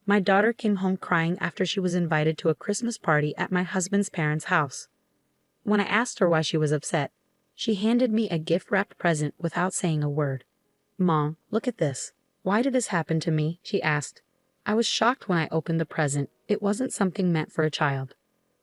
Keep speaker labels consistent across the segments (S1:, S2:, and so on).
S1: My daughter came home crying after she was invited to a Christmas party at my husband's parents' house. When I asked her why she was upset, she handed me a gift-wrapped present without saying a word. "Mom, look at this. Why did this happen to me?" she asked. I was shocked when I opened the present. It wasn't something meant for a child.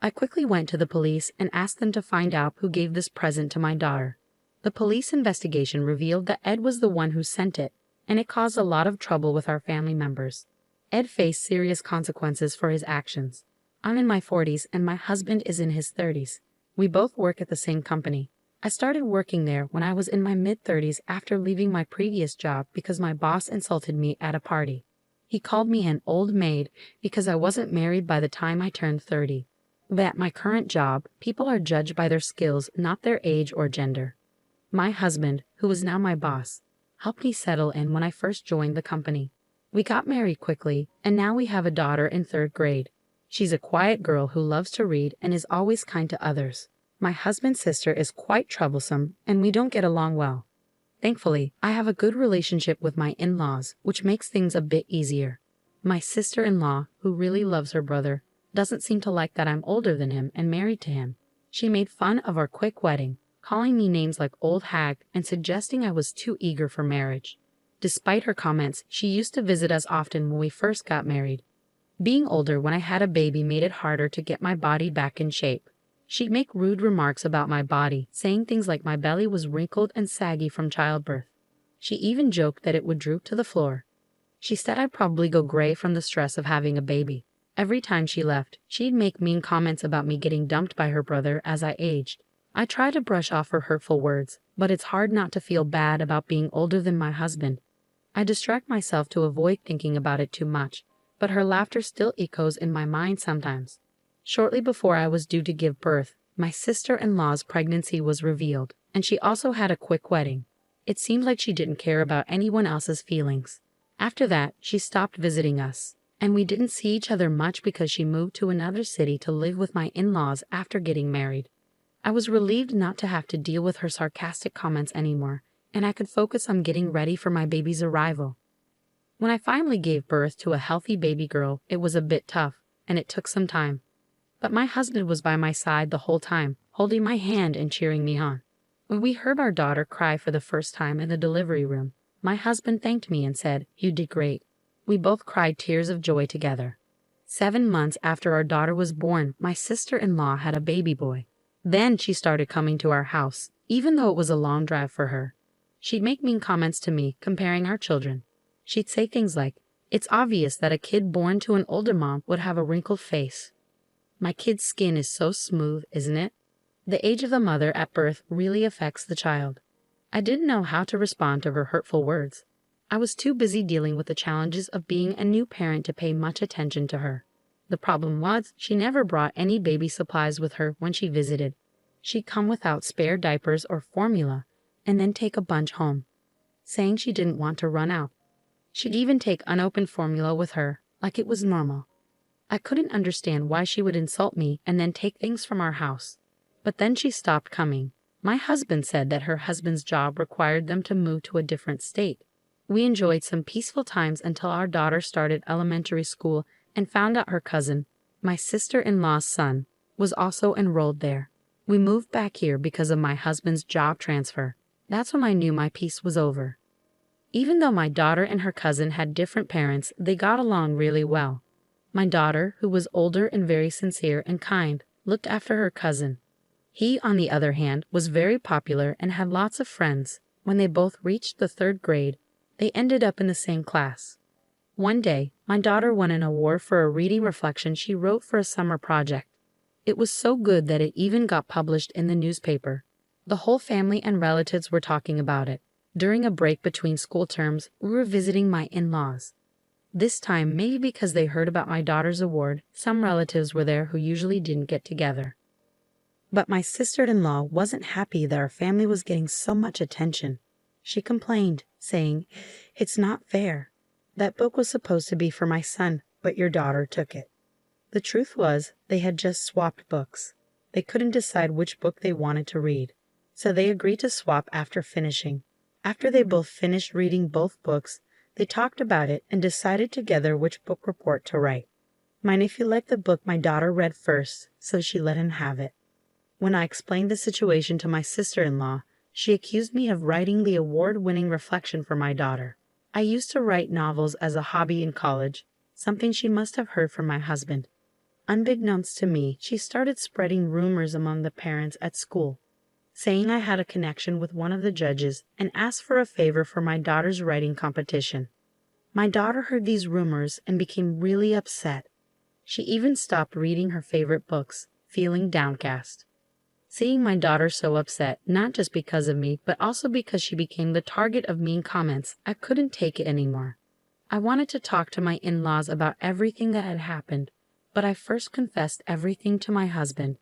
S1: I quickly went to the police and asked them to find out who gave this present to my daughter. The police investigation revealed that Ed was the one who sent it, and it caused a lot of trouble with our family members. Ed faced serious consequences for his actions. I'm in my 40s and my husband is in his 30s. We both work at the same company. I started working there when I was in my mid-30s after leaving my previous job because my boss insulted me at a party. He called me an old maid because I wasn't married by the time I turned 30. At my current job, people are judged by their skills, not their age or gender. My husband, who is now my boss, helped me settle in when I first joined the company. We got married quickly, and now we have a daughter in 3rd grade. She's a quiet girl who loves to read and is always kind to others. My husband's sister is quite troublesome, and we don't get along well. Thankfully, I have a good relationship with my in-laws, which makes things a bit easier. My sister-in-law, who really loves her brother, doesn't seem to like that I'm older than him and married to him. She made fun of our quick wedding, calling me names like old hag and suggesting I was too eager for marriage. Despite her comments, she used to visit us often when we first got married. Being older when I had a baby made it harder to get my body back in shape. She'd make rude remarks about my body, saying things like my belly was wrinkled and saggy from childbirth. She even joked that it would droop to the floor. She said I'd probably go gray from the stress of having a baby. Every time she left, she'd make mean comments about me getting dumped by her brother as I aged. I try to brush off her hurtful words, but it's hard not to feel bad about being older than my husband. I distract myself to avoid thinking about it too much, but her laughter still echoes in my mind sometimes. Shortly before I was due to give birth, my sister-in-law's pregnancy was revealed, and she also had a quick wedding. It seemed like she didn't care about anyone else's feelings. After that, she stopped visiting us, and we didn't see each other much because she moved to another city to live with my in-laws after getting married. I was relieved not to have to deal with her sarcastic comments anymore, and I could focus on getting ready for my baby's arrival. When I finally gave birth to a healthy baby girl, it was a bit tough, and it took some time. But my husband was by my side the whole time, holding my hand and cheering me on. When we heard our daughter cry for the first time in the delivery room, my husband thanked me and said, "You did great." We both cried tears of joy together. 7 months after our daughter was born, my sister-in-law had a baby boy. Then she started coming to our house, even though it was a long drive for her. She'd make mean comments to me, comparing our children. She'd say things like, "It's obvious that a kid born to an older mom would have a wrinkled face. My kid's skin is so smooth, isn't it?" The age of the mother at birth really affects the child. I didn't know how to respond to her hurtful words. I was too busy dealing with the challenges of being a new parent to pay much attention to her. The problem was, she never brought any baby supplies with her when she visited. She'd come without spare diapers or formula, and then take a bunch home, saying she didn't want to run out. She'd even take unopened formula with her, like it was normal. I couldn't understand why she would insult me and then take things from our house. But then she stopped coming. My husband said that her husband's job required them to move to a different state. We enjoyed some peaceful times until our daughter started elementary school and found out her cousin, my sister-in-law's son, was also enrolled there. We moved back here because of my husband's job transfer. That's when I knew my peace was over. Even though my daughter and her cousin had different parents, they got along really well. My daughter, who was older and very sincere and kind, looked after her cousin. He, on the other hand, was very popular and had lots of friends. When they both reached the 3rd grade, they ended up in the same class. One day, my daughter won an award for a reading reflection she wrote for a summer project. It was so good that it even got published in the newspaper. The whole family and relatives were talking about it. During a break between school terms, we were visiting my in-laws. This time, maybe because they heard about my daughter's award, some relatives were there who usually didn't get together. But my sister-in-law wasn't happy that our family was getting so much attention. She complained, saying, "It's not fair. That book was supposed to be for my son, but your daughter took it." The truth was, they had just swapped books. They couldn't decide which book they wanted to read, so they agreed to swap after finishing. After they both finished reading both books, They talked about it and decided together which book report to write. My nephew liked the book my daughter read first, so she let him have it. When I explained the situation to my sister-in-law, she accused me of writing the award-winning reflection for my daughter. I used to write novels as a hobby in college, something she must have heard from my husband. Unbeknownst to me, she started spreading rumors among the parents at school, saying I had a connection with one of the judges and asked for a favor for my daughter's writing competition. My daughter heard these rumors and became really upset. She even stopped reading her favorite books, feeling downcast. Seeing my daughter so upset, not just because of me, but also because she became the target of mean comments, I couldn't take it anymore. I wanted to talk to my in-laws about everything that had happened, but I first confessed everything to my husband.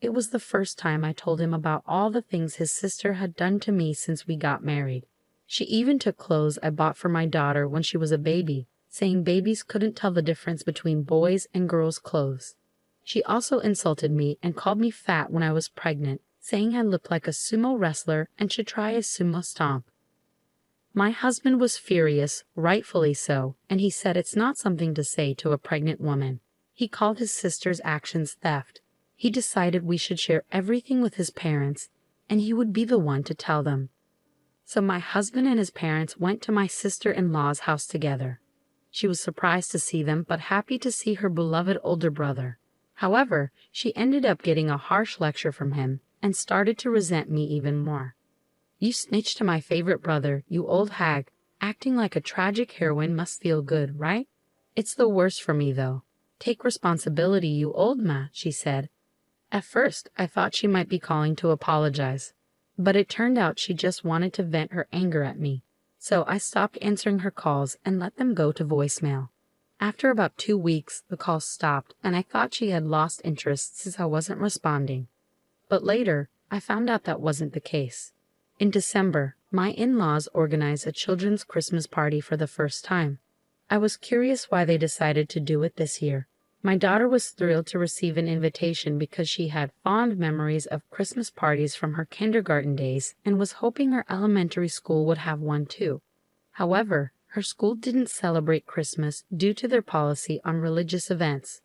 S1: It was the first time I told him about all the things his sister had done to me since we got married. She even took clothes I bought for my daughter when she was a baby, saying babies couldn't tell the difference between boys' and girls' clothes. She also insulted me and called me fat when I was pregnant, saying I looked like a sumo wrestler and should try a sumo stomp. My husband was furious, rightfully so, and he said it's not something to say to a pregnant woman. He called his sister's actions theft. He decided we should share everything with his parents, and he would be the one to tell them. So my husband and his parents went to my sister-in-law's house together. She was surprised to see them, but happy to see her beloved older brother. However, she ended up getting a harsh lecture from him and started to resent me even more. "You snitched to my favorite brother, you old hag. Acting like a tragic heroine must feel good, right? It's the worst for me, though. Take responsibility, you old ma," she said. At first, I thought she might be calling to apologize, but it turned out she just wanted to vent her anger at me. So I stopped answering her calls and let them go to voicemail. After about 2 weeks, the calls stopped, and I thought she had lost interest since I wasn't responding. But later, I found out that wasn't the case. In December, my in-laws organized a children's Christmas party for the first time. I was curious why they decided to do it this year. My daughter was thrilled to receive an invitation because she had fond memories of Christmas parties from her kindergarten days and was hoping her elementary school would have one too. However, her school didn't celebrate Christmas due to their policy on religious events.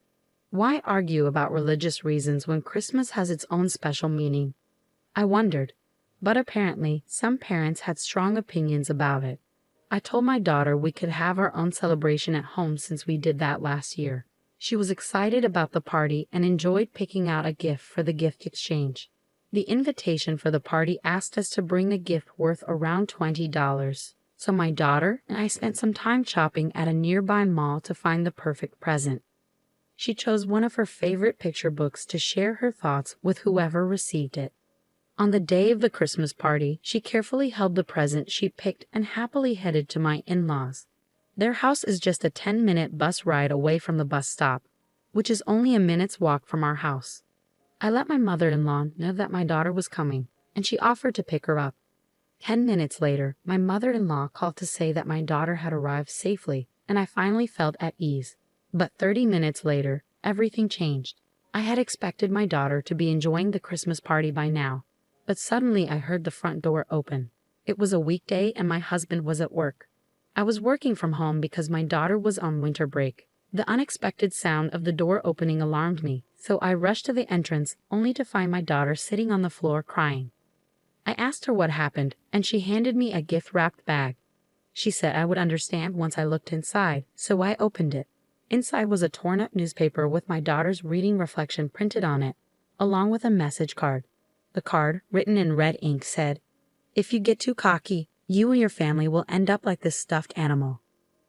S1: Why argue about religious reasons when Christmas has its own special meaning? I wondered, but apparently some parents had strong opinions about it. I told my daughter we could have our own celebration at home since we did that last year. She was excited about the party and enjoyed picking out a gift for the gift exchange. The invitation for the party asked us to bring a gift worth around $20. So my daughter and I spent some time shopping at a nearby mall to find the perfect present. She chose one of her favorite picture books to share her thoughts with whoever received it. On the day of the Christmas party, she carefully held the present she picked and happily headed to my in-laws. Their house is just a 10-minute bus ride away from the bus stop, which is only a minute's walk from our house. I let my mother-in-law know that my daughter was coming, and she offered to pick her up. 10 minutes later, my mother-in-law called to say that my daughter had arrived safely, and I finally felt at ease. But 30 minutes later, everything changed. I had expected my daughter to be enjoying the Christmas party by now, but suddenly I heard the front door open. It was a weekday and my husband was at work. I was working from home because my daughter was on winter break. The unexpected sound of the door opening alarmed me, so I rushed to the entrance only to find my daughter sitting on the floor crying. I asked her what happened, and she handed me a gift-wrapped bag. She said I would understand once I looked inside, so I opened it. Inside was a torn-up newspaper with my daughter's reading reflection printed on it, along with a message card. The card, written in red ink, said, "If you get too cocky, you and your family will end up like this stuffed animal."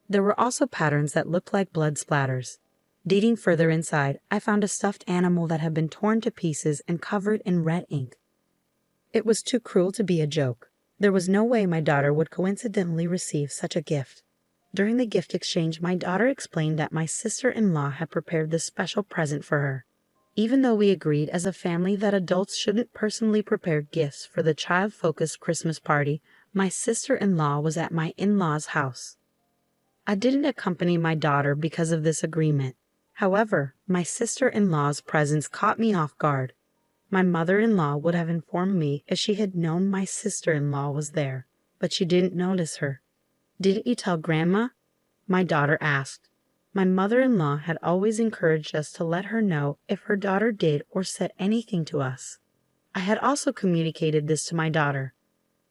S1: There were also patterns that looked like blood splatters. Digging further inside, I found a stuffed animal that had been torn to pieces and covered in red ink. It was too cruel to be a joke. There was no way my daughter would coincidentally receive such a gift. During the gift exchange, my daughter explained that my sister-in-law had prepared this special present for her. Even though we agreed as a family that adults shouldn't personally prepare gifts for the child-focused Christmas party, my sister-in-law was at my in-laws' house. I didn't accompany my daughter because of this agreement. However, my sister-in-law's presence caught me off guard. My mother-in-law would have informed me if she had known my sister-in-law was there, but she didn't notice her. "Didn't you tell Grandma?" my daughter asked. My mother-in-law had always encouraged us to let her know if her daughter did or said anything to us. I had also communicated this to my daughter.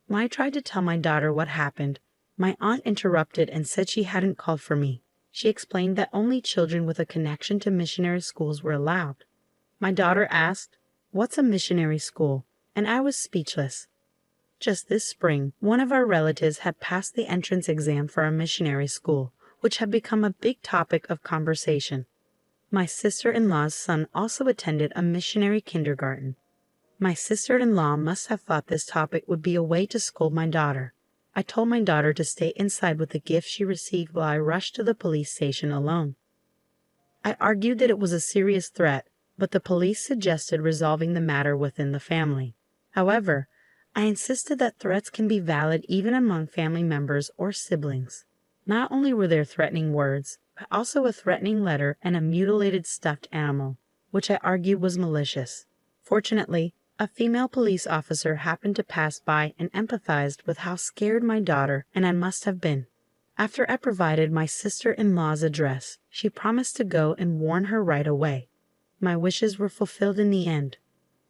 S1: When I tried to tell my daughter what happened, my aunt interrupted and said she hadn't called for me. She explained that only children with a connection to missionary schools were allowed. My daughter asked, "What's a missionary school?" and I was speechless. Just this spring, one of our relatives had passed the entrance exam for a missionary school, which had become a big topic of conversation. My sister-in-law's son also attended a missionary kindergarten. My sister-in-law must have thought this topic would be a way to scold my daughter. I told my daughter to stay inside with the gift she received while I rushed to the police station alone. I argued that it was a serious threat, but the police suggested resolving the matter within the family. However, I insisted that threats can be valid even among family members or siblings. Not only were there threatening words, but also a threatening letter and a mutilated stuffed animal, which I argued was malicious. Fortunately, a female police officer happened to pass by and empathized with how scared my daughter and I must have been. After I provided my sister-in-law's address, she promised to go and warn her right away. My wishes were fulfilled in the end,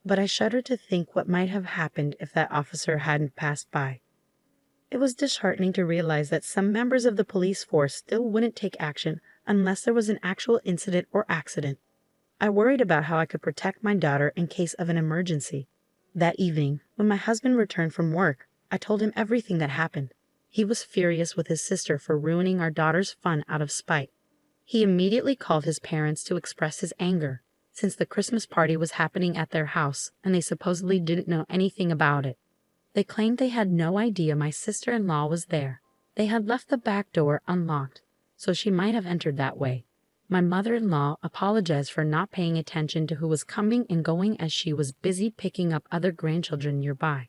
S1: but I shudder to think what might have happened if that officer hadn't passed by. It was disheartening to realize that some members of the police force still wouldn't take action unless there was an actual incident or accident. I worried about how I could protect my daughter in case of an emergency. That evening, when my husband returned from work, I told him everything that happened. He was furious with his sister for ruining our daughter's fun out of spite. He immediately called his parents to express his anger, since the Christmas party was happening at their house and they supposedly didn't know anything about it. They claimed they had no idea my sister-in-law was there. They had left the back door unlocked, so she might have entered that way. My mother-in-law apologized for not paying attention to who was coming and going as she was busy picking up other grandchildren nearby.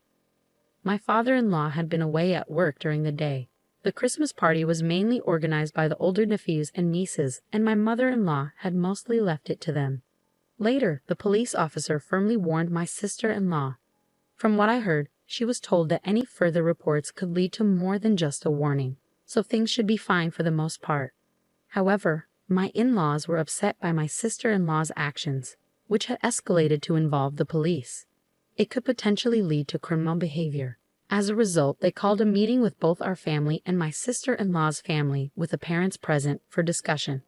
S1: My father-in-law had been away at work during the day. The Christmas party was mainly organized by the older nephews and nieces, and my mother-in-law had mostly left it to them. Later, the police officer firmly warned my sister-in-law. From what I heard, she was told that any further reports could lead to more than just a warning, so things should be fine for the most part. However, my in-laws were upset by my sister-in-law's actions, which had escalated to involve the police. It could potentially lead to criminal behavior. As a result, they called a meeting with both our family and my sister-in-law's family with the parents present for discussion.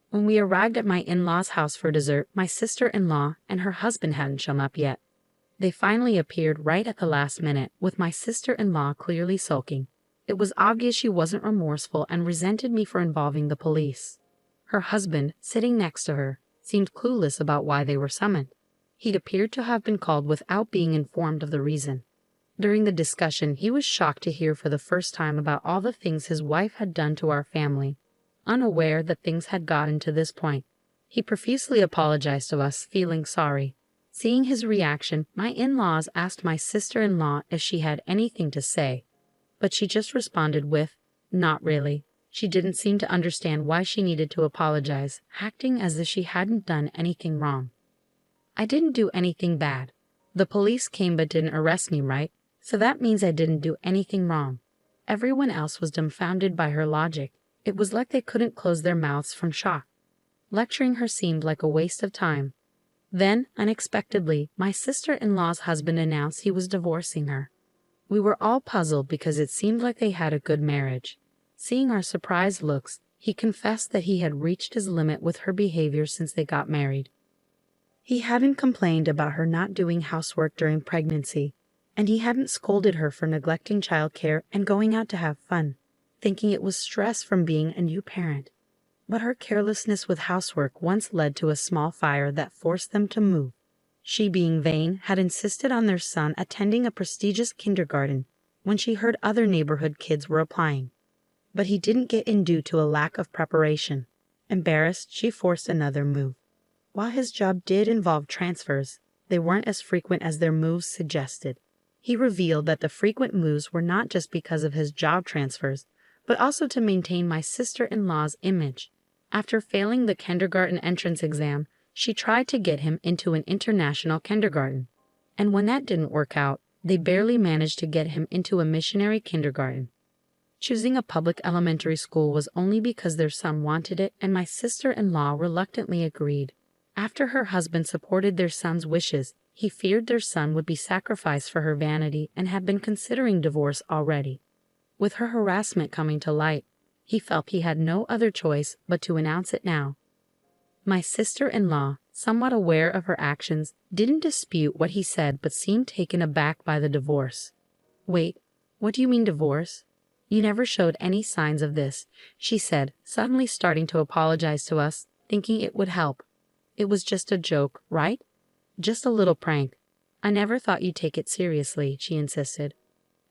S1: When we arrived at my in-laws' house for dessert, my sister-in-law and her husband hadn't shown up yet. They finally appeared right at the last minute, with my sister-in-law clearly sulking. It was obvious she wasn't remorseful and resented me for involving the police. Her husband, sitting next to her, seemed clueless about why they were summoned. He'd appeared to have been called without being informed of the reason. During the discussion, he was shocked to hear for the first time about all the things his wife had done to our family, unaware that things had gotten to this point. He profusely apologized to us, feeling sorry. Seeing his reaction, my in-laws asked my sister-in-law if she had anything to say, but she just responded with, "Not really." She didn't seem to understand why she needed to apologize, acting as if she hadn't done anything wrong. I didn't do anything bad. The police came but didn't arrest me, right? So that means I didn't do anything wrong. Everyone else was dumbfounded by her logic. It was like they couldn't close their mouths from shock. Lecturing her seemed like a waste of time. Then, unexpectedly, my sister-in-law's husband announced he was divorcing her. We were all puzzled because it seemed like they had a good marriage. Seeing our surprised looks, he confessed that he had reached his limit with her behavior since they got married. He hadn't complained about her not doing housework during pregnancy, and he hadn't scolded her for neglecting childcare and going out to have fun, thinking it was stress from being a new parent. But her carelessness with housework once led to a small fire that forced them to move. She, being vain, had insisted on their son attending a prestigious kindergarten when she heard other neighborhood kids were applying. But he didn't get in due to a lack of preparation. Embarrassed, she forced another move. While his job did involve transfers, they weren't as frequent as their moves suggested. He revealed that the frequent moves were not just because of his job transfers, but also to maintain my sister-in-law's image. After failing the kindergarten entrance exam, she tried to get him into an international kindergarten. And when that didn't work out, they barely managed to get him into a missionary kindergarten. Choosing a public elementary school was only because their son wanted it, and my sister-in-law reluctantly agreed. After her husband supported their son's wishes, he feared their son would be sacrificed for her vanity and had been considering divorce already. With her harassment coming to light, he felt he had no other choice but to announce it now. My sister-in-law, somewhat aware of her actions, didn't dispute what he said but seemed taken aback by the divorce. "Wait, what do you mean divorce? You never showed any signs of this," she said, suddenly starting to apologize to us, thinking it would help. "It was just a joke, right? Just a little prank. I never thought you'd take it seriously," she insisted.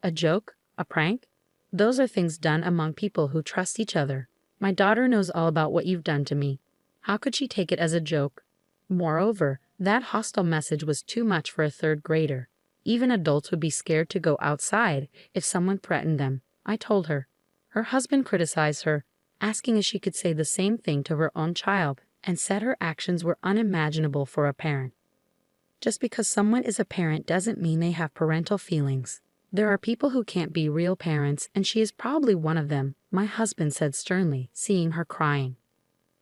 S1: "A joke? A prank? Those are things done among people who trust each other. My daughter knows all about what you've done to me. How could she take it as a joke? Moreover, that hostile message was too much for a third grader. Even adults would be scared to go outside if someone threatened them, I told her." Her husband criticized her, asking if she could say the same thing to her own child, and said her actions were unimaginable for a parent. Just because someone is a parent doesn't mean they have parental feelings. There are people who can't be real parents, and she is probably one of them, my husband said sternly, seeing her crying.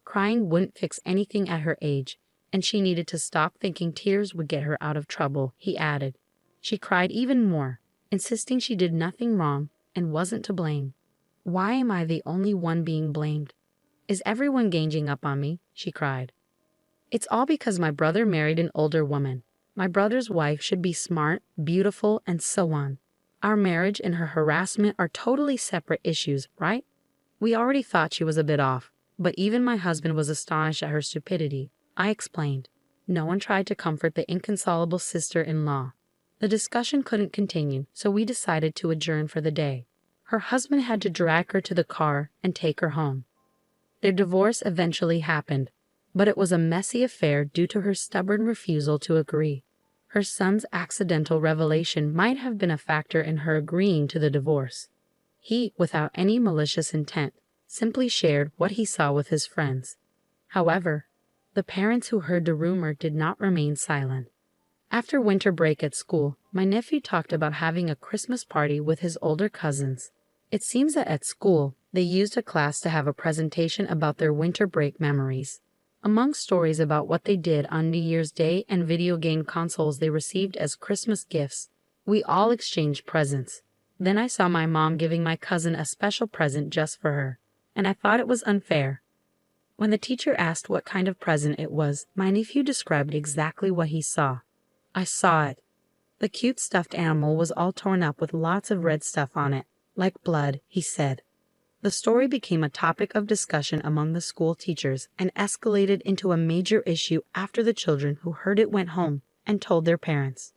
S1: Crying wouldn't fix anything at her age, and she needed to stop thinking tears would get her out of trouble, he added. She cried even more, insisting she did nothing wrong and wasn't to blame. "Why am I the only one being blamed? Is everyone ganging up on me?" she cried. "It's all because my brother married an older woman. My brother's wife should be smart, beautiful, and so on. Our marriage and her harassment are totally separate issues, right?" We already thought she was a bit off, but even my husband was astonished at her stupidity. I explained. No one tried to comfort the inconsolable sister-in-law. The discussion couldn't continue, so we decided to adjourn for the day. Her husband had to drag her to the car and take her home. Their divorce eventually happened, but it was a messy affair due to her stubborn refusal to agree. Her son's accidental revelation might have been a factor in her agreeing to the divorce. He, without any malicious intent, simply shared what he saw with his friends. However, the parents who heard the rumor did not remain silent. After winter break at school, my nephew talked about having a Christmas party with his older cousins. It seems that at school, they used a class to have a presentation about their winter break memories. Among stories about what they did on New Year's Day and video game consoles they received as Christmas gifts, we all exchanged presents. Then I saw my mom giving my cousin a special present just for her, and I thought it was unfair. When the teacher asked what kind of present it was, my nephew described exactly what he saw. "I saw it. The cute stuffed animal was all torn up with lots of red stuff on it, like blood," he said. The story became a topic of discussion among the school teachers and escalated into a major issue after the children who heard it went home and told their parents.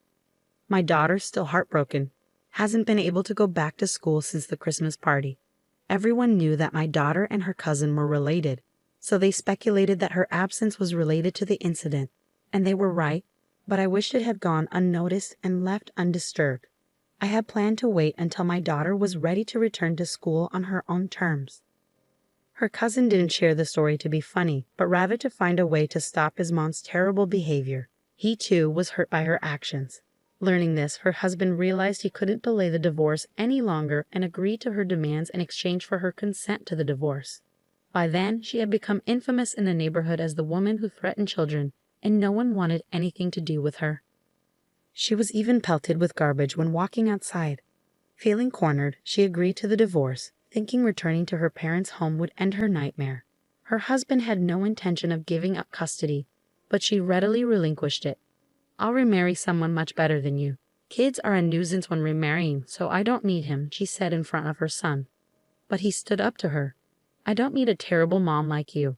S1: My daughter, still heartbroken, hasn't been able to go back to school since the Christmas party. Everyone knew that my daughter and her cousin were related, so they speculated that her absence was related to the incident, and they were right, but I wished it had gone unnoticed and left undisturbed. I had planned to wait until my daughter was ready to return to school on her own terms. Her cousin didn't share the story to be funny, but rather to find a way to stop his mom's terrible behavior. He, too, was hurt by her actions. Learning this, her husband realized he couldn't delay the divorce any longer and agreed to her demands in exchange for her consent to the divorce. By then, she had become infamous in the neighborhood as the woman who threatened children, and no one wanted anything to do with her. She was even pelted with garbage when walking outside. Feeling cornered, she agreed to the divorce, thinking returning to her parents' home would end her nightmare. Her husband had no intention of giving up custody, but she readily relinquished it. "I'll remarry someone much better than you. Kids are a nuisance when remarrying, so I don't need him," she said in front of her son. But he stood up to her. "I don't need a terrible mom like you.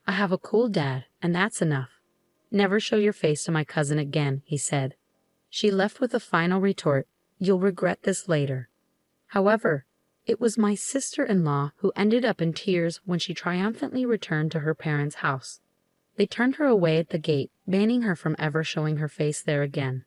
S1: I have a cool dad, and that's enough. Never show your face to my cousin again," he said. She left with a final retort, "You'll regret this later." However, it was my sister-in-law who ended up in tears when she triumphantly returned to her parents' house. They turned her away at the gate, banning her from ever showing her face there again.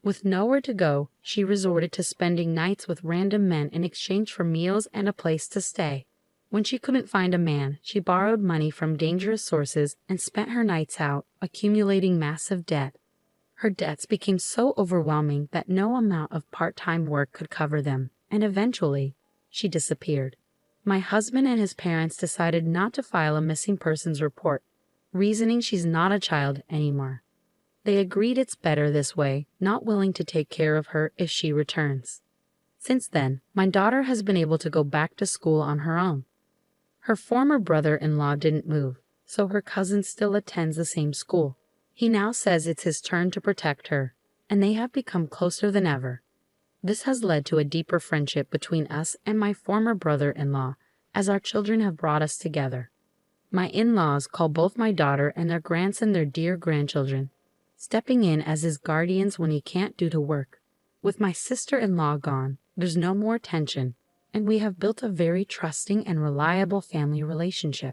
S1: With nowhere to go, she resorted to spending nights with random men in exchange for meals and a place to stay. When she couldn't find a man, she borrowed money from dangerous sources and spent her nights out, accumulating massive debt. Her debts became so overwhelming that no amount of part-time work could cover them, and eventually, she disappeared. My husband and his parents decided not to file a missing persons report, reasoning she's not a child anymore. They agreed it's better this way, not willing to take care of her if she returns. Since then, my daughter has been able to go back to school on her own. Her former brother-in-law didn't move, so her cousin still attends the same school. He now says it's his turn to protect her, and they have become closer than ever. This has led to a deeper friendship between us and my former brother-in-law, as our children have brought us together. My in-laws call both my daughter and their grandson their dear grandchildren, stepping in as his guardians when he can't do the work. With my sister-in-law gone, there's no more tension, and we have built a very trusting and reliable family relationship.